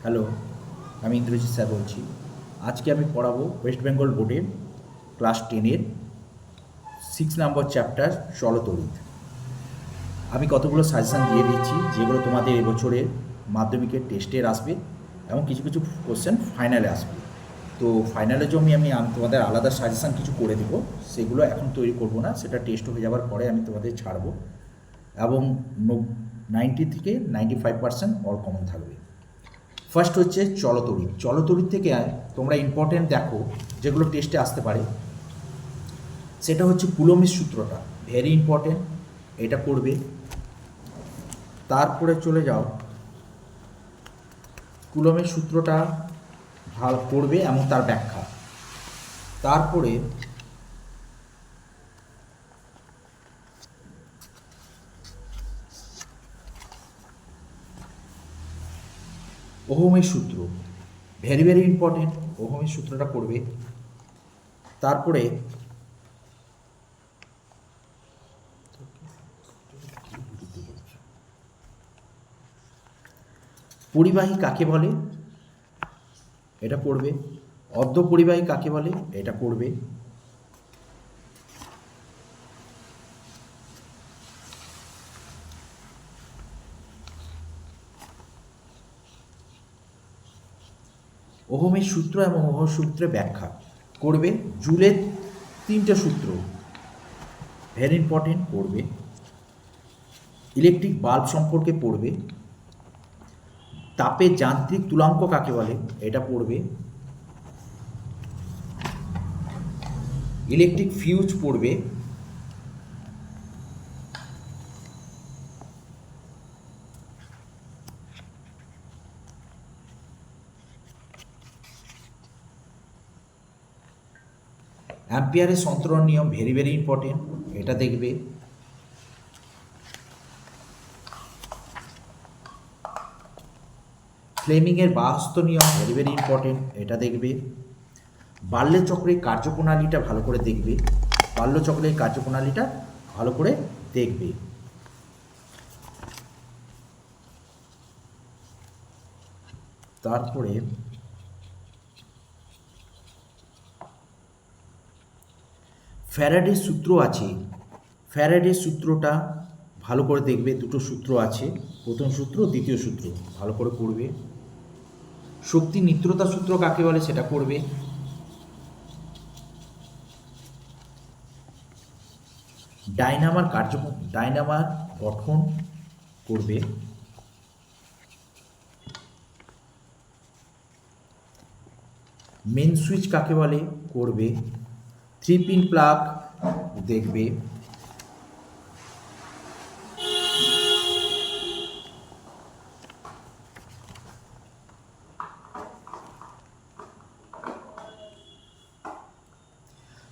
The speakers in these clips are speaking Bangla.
হ্যালো, আমি ইন্দ্রজিৎ স্যার বলছি। আজকে আমি পড়াবো ওয়েস্ট বেঙ্গল বোর্ডের ক্লাস 10-এর 6 নম্বর চ্যাপ্টার চলতরিৎ। আমি কতগুলো সাজেশান দিয়ে দিচ্ছি যেগুলো তোমাদের এবছরের মাধ্যমিকের টেস্টের আসবে এবং কিছু কিছু কোশ্চেন ফাইনালে আসবে। তো ফাইনালের জন্য আমি তোমাদের আলাদা সাজেশান কিছু করে দেব, সেগুলো এখন তৈরি করব না, সেটা টেস্ট হয়ে যাওয়ার পরে আমি তোমাদের ছাড়বো। এবং 90 থেকে 95% অল কমন থাকবে। ফার্স্ট হচ্ছে চলতরিৎ। চলতরিৎ থেকে তোমরা ইম্পর্টেন্ট দেখো যেগুলো টেস্টে আসতে পারে, সেটা হচ্ছে কুলম্বের সূত্রটা, ভেরি ইম্পর্টেন্ট, এটা করবে। তারপরে চলে যাও, কুলম্বের সূত্রটা ভালো করবে এবং তার ব্যাখ্যা। তারপরে ওহমের সূত্র, ভেরি ভেরি ইম্পর্টেন্ট, ওহমের সূত্রটা করবে। তারপরে পরিবাহী কাকে বলে এটা পড়বে। অর্ধ পরিবাহী কাকে বলে এটা পড়বে। ওহমের সূত্র এবং ওহমের সূত্রের ব্যাখ্যা করবে। জুলের 3টে সূত্র, ভেরি ইম্পর্টেন্ট, পড়বে। ইলেকট্রিক বাল্ব সম্পর্কে পড়বে। তাপের যান্ত্রিক তুলাঙ্ক কাকে বলে এটা পড়বে। ইলেকট্রিক ফিউজ পড়বে। অ্যাম্পিয়ারের সন্তরণ নিয়ম, ভেরি ভেরি ইম্পর্টেন্ট, এটা দেখবে। ফ্লেমিংয়ের বাহস্ত নিয়ম, ভেরি ভেরি ইম্পর্টেন্ট, এটা দেখবে। বার্লে চক্রের কার্যপ্রণালীটা ভালো করে দেখবে। বার্ল চক্রের কার্যপ্রণালীটা ভালো করে দেখবে। তারপরে ফ্যারাডের সূত্র আছে, ফ্যারাডের সূত্রটা ভালো করে দেখবে। দুটো সূত্র আছে, প্রথম সূত্র, দ্বিতীয় সূত্র, ভালো করে পড়বে। শক্তি নিত্যতা সূত্র কাকে বলে সেটা পড়বে। ডায়নামার ডায়নামার গঠন করবে। মেন সুইচ কাকে বলে করবে। 3 পিন প্লাগ দেখবে।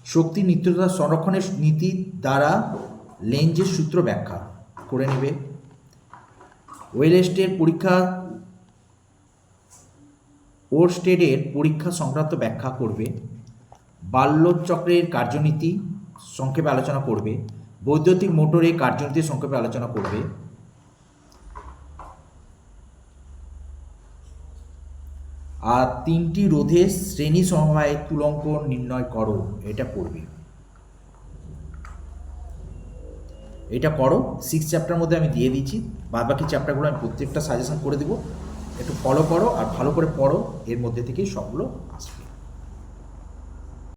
শক্তি নিত্যতা সংরক্ষণের নীতি দ্বারা লেঞ্জের সূত্র ব্যাখ্যা করে নেবে। ওয়েলস্টের পরীক্ষা, ওরস্টেডের পরীক্ষা সংক্রান্ত ব্যাখ্যা করবে। বার্লোর চক্রের কার্যনীতি সংক্ষেপে আলোচনা করবে। বৈদ্যুতিক মোটরের কার্যনীতি সংক্ষেপে আলোচনা করবে। আর 3টি রোধের শ্রেণী সমবায়ের তুলঙ্ক নির্ণয় করো, এটা পড়বে। এটা করো। 6 চ্যাপ্টার মধ্যে আমি দিয়ে দিচ্ছি, বাদ বাকি চ্যাপ্টারগুলো আমি প্রত্যেকটা সাজেশন করে দেবো। একটু ফলো করো আর ভালো করে পড়ো, এর মধ্যে থেকেই সবগুলো আসবে।